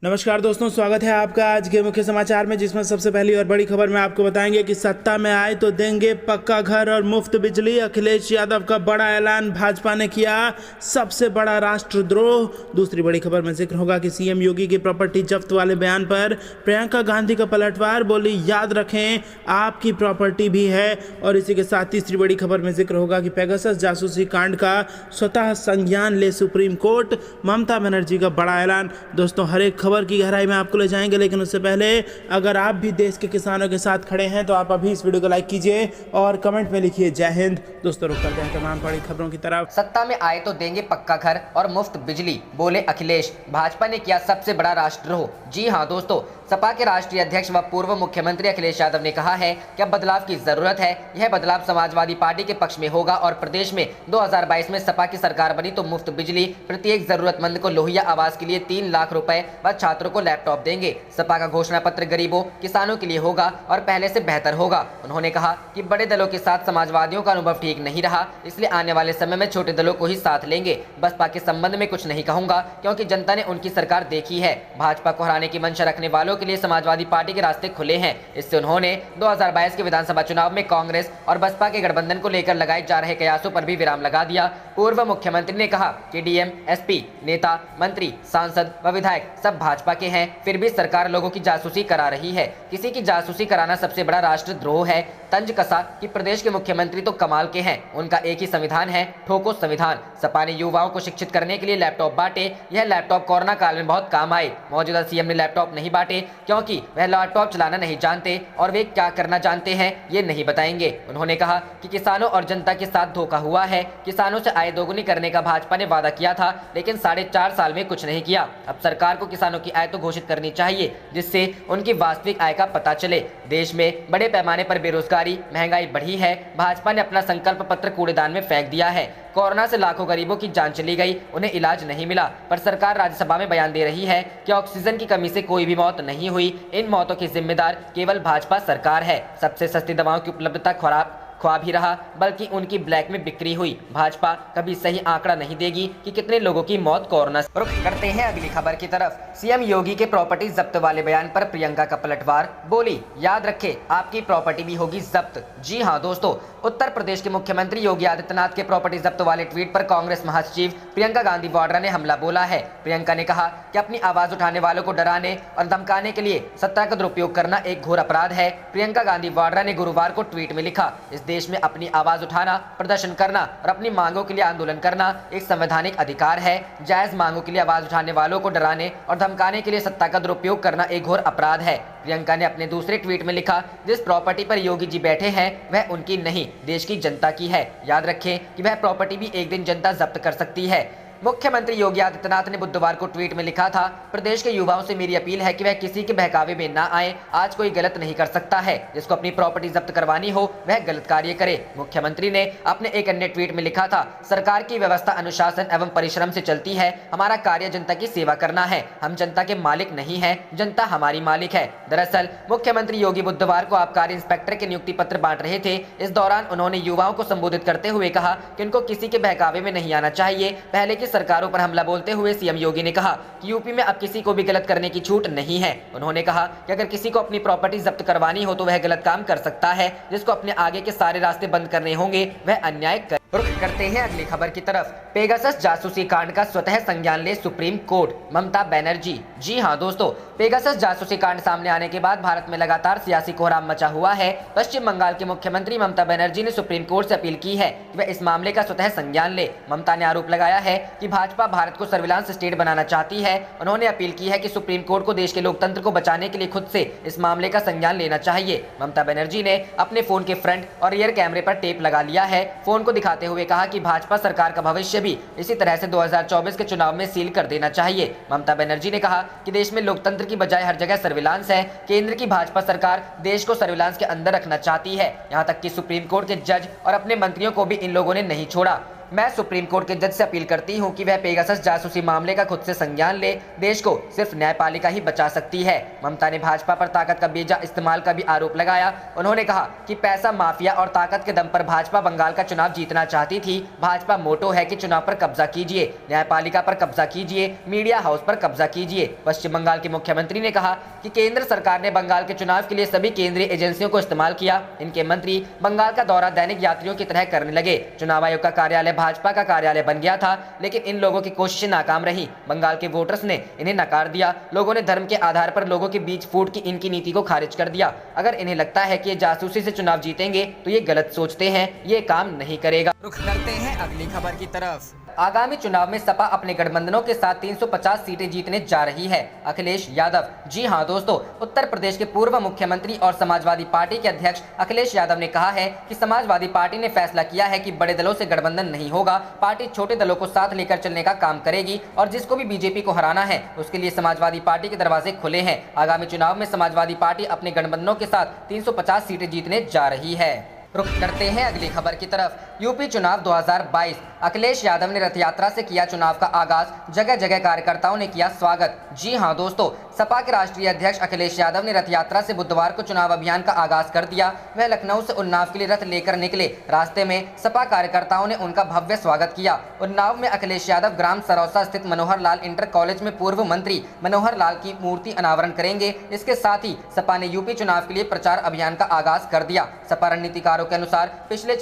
नमस्कार दोस्तों, स्वागत है आपका आज के मुख्य समाचार में, जिसमें सबसे पहली और बड़ी खबर में आपको बताएंगे कि सत्ता में आए तो देंगे पक्का घर और मुफ्त बिजली। अखिलेश यादव का बड़ा ऐलान, भाजपा ने किया सबसे बड़ा राष्ट्रद्रोह। दूसरी बड़ी खबर में जिक्र होगा कि सीएम योगी की प्रॉपर्टी जब्त वाले बयान पर प्रियंका गांधी का पलटवार, बोली याद रखें आपकी प्रॉपर्टी भी है। और इसी के साथ तीसरी बड़ी खबर में जिक्र होगा कि पेगासस जासूसी कांड का स्वतः संज्ञान ले सुप्रीम कोर्ट, ममता बनर्जी का बड़ा ऐलान। दोस्तों, हर एक खबर की गहराई में आपको ले जाएंगे, लेकिन उससे पहले अगर आप भी देश के किसानों के साथ खड़े हैं तो आप अभी इस वीडियो को लाइक कीजिए और कमेंट में लिखिए जय हिंद। दोस्तों, रुक करते हैं तमाम बड़ी खबरों की तरफ। सत्ता में आए तो देंगे पक्का घर और मुफ्त बिजली, बोले अखिलेश। भाजपा ने किया सबसे बड़ा राष्ट्रद्रोह। जी हां दोस्तों, सपा के राष्ट्रीय अध्यक्ष व पूर्व मुख्यमंत्री अखिलेश यादव ने कहा है कि अब बदलाव की जरूरत है। यह बदलाव समाजवादी पार्टी के पक्ष में होगा और प्रदेश में 2022 में सपा की सरकार बनी तो मुफ्त बिजली, प्रत्येक जरूरतमंद को लोहिया आवास के लिए 3 लाख रुपए व छात्रों को लैपटॉप देंगे। सपा का घोषणा पत्र गरीबों, किसानों के लिए होगा और पहले से बेहतर होगा। उन्होंने कहा कि बड़े दलों के साथ समाजवादियों का अनुभव ठीक नहीं रहा, इसलिए आने वाले समय में छोटे दलों को ही साथ लेंगे। बसपा के संबंध में कुछ नहीं कहूंगा क्योंकि जनता ने उनकी सरकार देखी है। भाजपा को हराने की मंशा रखने वालों के लिए समाजवादी पार्टी के रास्ते खुले हैं। इससे उन्होंने 2022 के विधानसभा चुनाव में कांग्रेस और बसपा के गठबंधन को लेकर लगाए जा रहे कयासों पर भी विराम लगा दिया। पूर्व मुख्यमंत्री ने कहा कि डीएम, एसपी, नेता, मंत्री, सांसद व विधायक सब भाजपा के हैं, फिर भी सरकार लोगों की जासूसी करा रही है। किसी की जासूसी कराना सबसे बड़ा राष्ट्रद्रोह है। तंज कसा कि प्रदेश के मुख्यमंत्री तो कमाल के हैं, उनका एक ही संविधान है, ठोको संविधान। सपा ने युवाओं को शिक्षित करने के लिए लैपटॉप बांटे। यह लैपटॉप कोरोना काल में बहुत काम आए। मौजूदा सीएम ने लैपटॉप नहीं बांटे क्योंकि वह लैपटॉप चलाना नहीं जानते और वे क्या करना जानते हैं ये नहीं बताएंगे। उन्होंने कहा कि किसानों और जनता के साथ धोखा हुआ है। किसानों से आय दोगुनी करने का भाजपा ने वादा किया था, लेकिन 4.5 साल में कुछ नहीं किया। अब सरकार को किसानों की आय तो घोषित करनी चाहिए, जिससे उनकी वास्तविक आय का पता चले। देश में बड़े पैमाने पर बेरोजगारी, महंगाई बढ़ी है। भाजपा ने अपना संकल्प पत्र कूड़ेदान में फेंक दिया है। कोरोना से लाखों गरीबों की जान चली गई, उन्हें इलाज नहीं मिला, पर सरकार राज्यसभा में बयान दे रही है कि ऑक्सीजन की कमी से कोई भी मौत नहीं हुई। इन मौतों की जिम्मेदार केवल भाजपा सरकार है। सबसे सस्ती दवाओं की उपलब्धता ख्वाब ही रहा, बल्कि उनकी ब्लैक में बिक्री हुई। भाजपा कभी सही आंकड़ा नहीं देगी कि कितने लोगों की मौत कोरोना से। रुक करते हैं अगली खबर की तरफ। सीएम योगी के प्रॉपर्टी जब्त वाले बयान पर प्रियंका का पलटवार, बोली याद रखे आपकी प्रॉपर्टी भी होगी जब्त। जी हां दोस्तों, उत्तर प्रदेश के मुख्यमंत्री योगी आदित्यनाथ के प्रॉपर्टी जब्त वाले ट्वीट पर कांग्रेस महासचिव प्रियंका गांधी वाड्रा ने हमला बोला है। प्रियंका ने कहा कि अपनी आवाज उठाने वालों को डराने और धमकाने के लिए सत्ता का दुरुपयोग करना एक घोर अपराध है। प्रियंका गांधी वाड्रा ने गुरुवार को ट्वीट में लिखा, इस देश में अपनी आवाज उठाना, प्रदर्शन करना और अपनी मांगों के लिए आंदोलन करना एक संवैधानिक अधिकार है। जायज मांगों के लिए आवाज उठाने वालों को डराने और धमकाने के लिए सत्ता का दुरुपयोग करना एक घोर अपराध है। प्रियंका ने अपने दूसरे ट्वीट में लिखा, जिस प्रॉपर्टी पर योगी जी बैठे हैं वह उनकी नहीं, देश की जनता की है। याद रखें कि वह प्रॉपर्टी भी एक दिन जनता जब्त कर सकती है। मुख्यमंत्री योगी आदित्यनाथ ने बुधवार को ट्वीट में लिखा था, प्रदेश के युवाओं से मेरी अपील है कि वह किसी के बहकावे में ना आए। आज कोई गलत नहीं कर सकता है, जिसको अपनी प्रॉपर्टी जब्त करवानी हो वह गलत कार्य करे। मुख्यमंत्री ने अपने एक अन्य ट्वीट में लिखा था, सरकार की व्यवस्था अनुशासन एवं परिश्रम से चलती है। हमारा कार्य जनता की सेवा करना है। हम जनता के मालिक नहीं है, जनता हमारी मालिक है। दरअसल मुख्यमंत्री योगी बुधवार को आबकारी इंस्पेक्टर के नियुक्ति पत्र बांट रहे थे। इस दौरान उन्होंने युवाओं को संबोधित करते हुए कहा कि उनको किसी के बहकावे में नहीं आना चाहिए। पहले की सरकारों पर हमला बोलते हुए सीएम योगी ने कहा कि यूपी में अब किसी को भी गलत करने की छूट नहीं है। उन्होंने कहा कि अगर किसी को अपनी प्रॉपर्टी जब्त करवानी हो तो वह गलत काम कर सकता है, जिसको अपने आगे के सारे रास्ते बंद करने होंगे वह अन्याय कर। रुख करते हैं अगली खबर की तरफ। पेगासस जासूसी कांड का स्वतः संज्ञान ले सुप्रीम कोर्ट, ममता बनर्जी। जी हां दोस्तों, पेगासस जासूसी कांड सामने आने के बाद भारत में लगातार सियासी कोहराम मचा हुआ है। पश्चिम बंगाल की मुख्यमंत्री ममता बनर्जी ने सुप्रीम कोर्ट से अपील की है कि वह इस मामले का स्वतः संज्ञान ले। ममता ने आरोप लगाया है कि भाजपा भारत को सर्विलांस स्टेट बनाना चाहती है। उन्होंने अपील की है कि सुप्रीम कोर्ट को देश के लोकतंत्र को बचाने के लिए खुद से इस मामले का संज्ञान लेना चाहिए। ममता बनर्जी ने अपने फोन के फ्रंट और रियर कैमरे पर टेप लगा लिया है। फोन को दिखाते हुए कहा कि भाजपा सरकार का भविष्य भी इसी तरह से 2024 के चुनाव में सील कर देना चाहिए। ममता बनर्जी ने कहा कि देश में लोकतंत्र की बजाय हर जगह सर्विलांस है। केंद्र की भाजपा सरकार देश को सर्विलांस के अंदर रखना चाहती है। यहां तक कि सुप्रीम कोर्ट के जज और अपने मंत्रियों को भी इन लोगों ने नहीं छोड़ा। मैं सुप्रीम कोर्ट के जज से अपील करती हूं कि वह पेगासस जासूसी मामले का खुद से संज्ञान ले। देश को सिर्फ न्यायपालिका ही बचा सकती है। ममता ने भाजपा पर ताकत का बेजा इस्तेमाल का भी आरोप लगाया। उन्होंने कहा कि पैसा माफिया और ताकत के दम पर भाजपा बंगाल का चुनाव जीतना चाहती थी। भाजपा मोटो है कि चुनाव पर कब्जा कीजिए, न्यायपालिका पर कब्जा कीजिए, मीडिया हाउस पर कब्जा कीजिए। पश्चिम बंगाल के मुख्यमंत्री ने कहा कि केंद्र सरकार ने बंगाल के चुनाव के लिए सभी केंद्रीय एजेंसियों को इस्तेमाल किया। इनके मंत्री बंगाल का दौरा दैनिक यात्रियों की तरह करने लगे। चुनाव आयोग का कार्यालय भाजपा का कार्यालय बन गया था, लेकिन इन लोगों की कोशिशें नाकाम रही। बंगाल के वोटर्स ने इन्हें नकार दिया। लोगों ने धर्म के आधार पर लोगों के बीच फूट की इनकी नीति को खारिज कर दिया। अगर इन्हें लगता है कि ये जासूसी से चुनाव जीतेंगे तो ये गलत सोचते हैं, ये काम नहीं करेगा। रुख करते हैं अगली खबर की तरफ। आगामी चुनाव में सपा अपने गठबंधनों के साथ 350 सीटें जीतने जा रही है। अखिलेश यादव। जी हां दोस्तों, उत्तर प्रदेश के पूर्व मुख्यमंत्री और समाजवादी पार्टी के अध्यक्ष अखिलेश यादव ने कहा है कि समाजवादी पार्टी ने फैसला किया है कि बड़े दलों से गठबंधन नहीं होगा। पार्टी छोटे दलों को साथ लेकर चलने का काम करेगी और जिसको भी बीजेपी को हराना है उसके लिए समाजवादी पार्टी के दरवाजे खुले हैं। आगामी चुनाव में समाजवादी पार्टी अपने गठबंधनों के साथ 350 सीटें जीतने जा रही है। रुख करते हैं अगली खबर की तरफ। यूपी चुनाव 2022। अखिलेश यादव ने रथ यात्रा से किया चुनाव का आगाज। जगह जगह कार्यकर्ताओं ने किया स्वागत। जी हां दोस्तों, सपा के राष्ट्रीय अध्यक्ष अखिलेश यादव ने रथ यात्रा से बुधवार को चुनाव अभियान का आगाज कर दिया। वह लखनऊ से उन्नाव के लिए रथ लेकर निकले। रास्ते में सपा कार्यकर्ताओं ने उनका भव्य स्वागत किया। उन्नाव में अखिलेश यादव ग्राम सरौसा स्थित मनोहर लाल इंटर कॉलेज में पूर्व मंत्री मनोहर लाल की मूर्ति अनावरण करेंगे। इसके साथ ही सपा ने यूपी चुनाव के लिए प्रचार अभियान का आगाज कर दिया। सपा रणनीतिकारों के अनुसार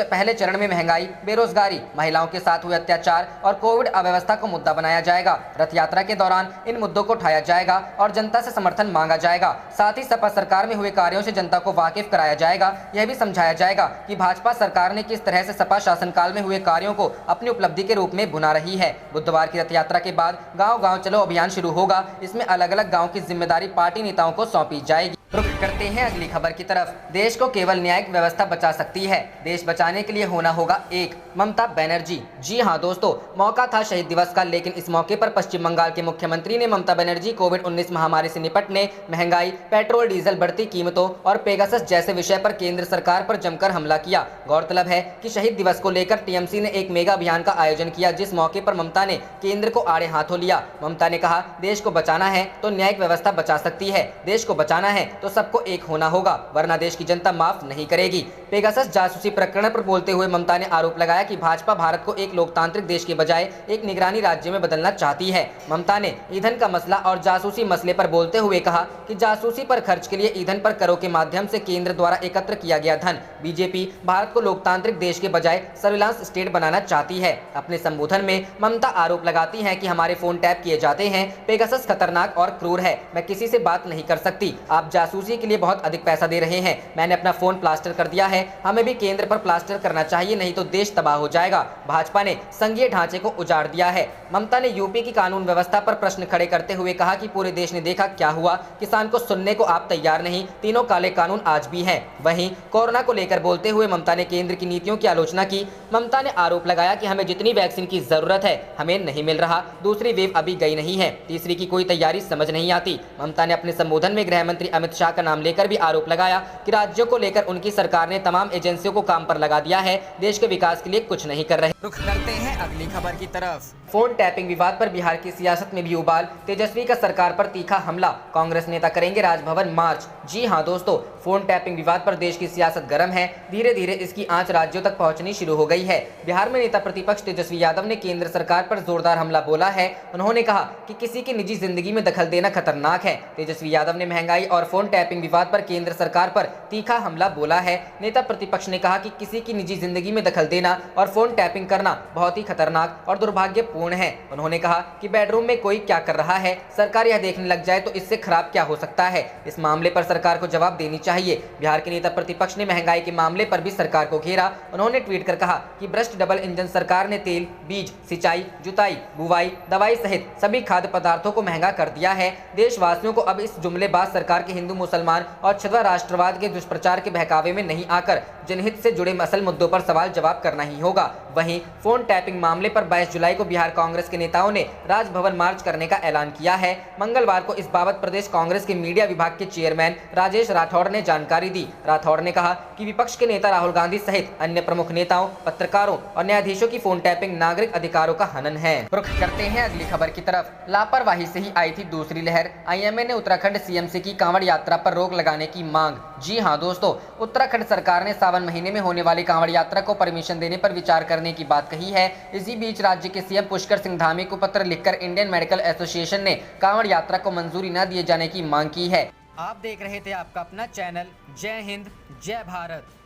पहले चरण में महंगाई, बेरोजगारी, महिलाओं के साथ हुए अत्याचार और कोविड अव्यवस्था को मुद्दा बनाया जाएगा। रथ यात्रा के दौरान इन मुद्दों को उठाया जाएगा और जनता से समर्थन मांगा जाएगा। साथ ही सपा सरकार में हुए कार्यों से जनता को वाकिफ कराया जाएगा। यह भी समझाया जाएगा कि भाजपा सरकार ने किस तरह से सपा शासनकाल में हुए कार्यों को अपनी उपलब्धि के रूप में भुना रही है। बुधवार की रथ यात्रा के बाद गाँव गाँव चलो अभियान शुरू होगा। इसमें अलग अलग गाँव की जिम्मेदारी पार्टी नेताओं को सौंपी जाएगी। रुख करते हैं अगली खबर की तरफ। देश को केवल न्यायिक व्यवस्था बचा सकती है। देश बचाने के लिए होना होगा एक। ममता बनर्जी। जी हां दोस्तों, मौका था शहीद दिवस का, लेकिन इस मौके पर पश्चिम बंगाल के मुख्यमंत्री ने ममता बनर्जी कोविड-19 महामारी से निपटने, महंगाई, पेट्रोल डीजल बढ़ती कीमतों और पेगासस जैसे विषय पर केंद्र सरकार पर जमकर हमला किया। गौरतलब है कि शहीद दिवस को लेकर टीएमसी ने एक मेगा अभियान का आयोजन किया, जिस मौके पर ममता ने केंद्र को आड़े हाथों लिया। ममता ने कहा, देश को बचाना है तो न्यायिक व्यवस्था बचा सकती है। देश को बचाना है तो सबको एक होना होगा, वरना देश की जनता माफ नहीं करेगी। पेगासस जासूसी प्रकरण पर बोलते हुए ममता ने आरोप लगाया कि भाजपा भारत को एक लोकतांत्रिक देश के बजाय एक निगरानी राज्य में बदलना चाहती है। ममता ने ईंधन का मसला और जासूसी मसले पर बोलते हुए कहा कि जासूसी पर खर्च के लिए ईंधन पर करों के माध्यम से केंद्र द्वारा एकत्र किया गया धन। बीजेपी भारत को लोकतांत्रिक देश के बजाय सर्विलांस स्टेट बनाना चाहती है। अपने संबोधन में ममता आरोप लगाती है कि हमारे फोन टैप किए जाते हैं। पेगासस खतरनाक और क्रूर है। मैं किसी से बात नहीं कर सकती। आप जासूसी के लिए बहुत अधिक पैसा दे रहे हैं। मैंने अपना फोन प्लास्टर कर दिया है। हमें भी केंद्र पर प्लास्टर करना चाहिए, नहीं तो देश तबाह हो जाएगा। भाजपा ने संघीय ढांचे को उजाड़ दिया है। ममता ने यूपी की कानून व्यवस्था पर प्रश्न खड़े करते हुए कहा कि पूरे देश ने देखा क्या हुआ। किसान को सुनने को आप तैयार नहीं। तीनों काले कानून आज भी हैं। वहीं कोरोना को लेकर बोलते हुए ममता ने केंद्र की नीतियों की आलोचना की। ममता ने आरोप लगाया कि हमें जितनी वैक्सीन की जरूरत है हमें नहीं मिल रहा। दूसरी वेव अभी गई नहीं है। तीसरी की कोई तैयारी समझ नहीं आती। ममता ने अपने संबोधन में गृह मंत्री अमित शाह का नाम लेकर भी आरोप लगाया कि राज्यों को लेकर उनकी सरकार ने तमाम एजेंसियों को काम पर लगा दिया है, देश के विकास के लिए कुछ नहीं कर रहे। रुख करते हैं अगली खबर की तरफ। फोन टैपिंग विवाद पर बिहार की सियासत में भी उबाल। तेजस्वी का सरकार पर तीखा हमला। कांग्रेस नेता करेंगे राजभवन मार्च। जी हां दोस्तों, फोन टैपिंग विवाद पर देश की सियासत गर्म है। धीरे धीरे इसकी आंच राज्यों तक पहुंचनी शुरू हो गई है। बिहार में नेता प्रतिपक्ष तेजस्वी यादव ने केंद्र सरकार पर जोरदार हमला बोला है। उन्होंने कहा कि किसी की निजी जिंदगी में दखल देना खतरनाक है। तेजस्वी यादव ने महंगाई और फोन टैपिंग विवाद पर केंद्र सरकार पर तीखा हमला बोला है। नेता प्रतिपक्ष ने कहा कि किसी की निजी जिंदगी में दखल देना और फोन टैपिंग करना बहुत ही खतरनाक और दुर्भाग्यपूर्ण है। उन्होंने कहा कि बेडरूम में कोई क्या कर रहा है, सरकार यह देखने लग जाए तो इससे खराब क्या हो सकता है। इस मामले पर सरकार को जवाब देनी चाहिए। बिहार के नेता प्रतिपक्ष ने महंगाई के मामले पर भी सरकार को घेरा। उन्होंने ट्वीट कर कहा कि भ्रष्ट डबल इंजन सरकार ने तेल, बीज, सिंचाई, जुताई, बुवाई, दवाई सहित सभी खाद्य पदार्थों को महंगा कर दिया है। देशवासियों को अब इस जुमलेबाज सरकार के हिंदू मुसलमान मुसलमान और छदवा राष्ट्रवाद के दुष्प्रचार के बहकावे में नहीं आकर जनहित से जुड़े असल मुद्दों पर सवाल जवाब करना ही होगा। वहीं फोन टैपिंग मामले पर 22 जुलाई को बिहार कांग्रेस के नेताओं ने राजभवन मार्च करने का ऐलान किया है। मंगलवार को इस बाबत प्रदेश कांग्रेस के मीडिया विभाग के चेयरमैन राजेश राठौड़ ने जानकारी दी। राठौड़ ने कहा कि विपक्ष के नेता राहुल गांधी सहित अन्य प्रमुख नेताओं, पत्रकारों और न्यायाधीशों की फोन टैपिंग नागरिक अधिकारों का हनन है। रुख करते हैं अगली खबर की तरफ। लापरवाही से ही आई थी दूसरी लहर, आईएमए ने उत्तराखंड सीएम से की कांवड़ यात्रा पर रोक लगाने की मांग। जी हां दोस्तों, उत्तराखंड सरकार ने सावन महीने में होने वाली कांवड़ यात्रा को परमिशन देने पर विचार करने की बात कही है। इसी बीच राज्य के सीएम पुष्कर सिंह धामी को पत्र लिखकर इंडियन मेडिकल एसोसिएशन ने कांवड़ यात्रा को मंजूरी न दिए जाने की मांग की है। आप देख रहे थे आपका अपना चैनल जय हिंद जय भारत।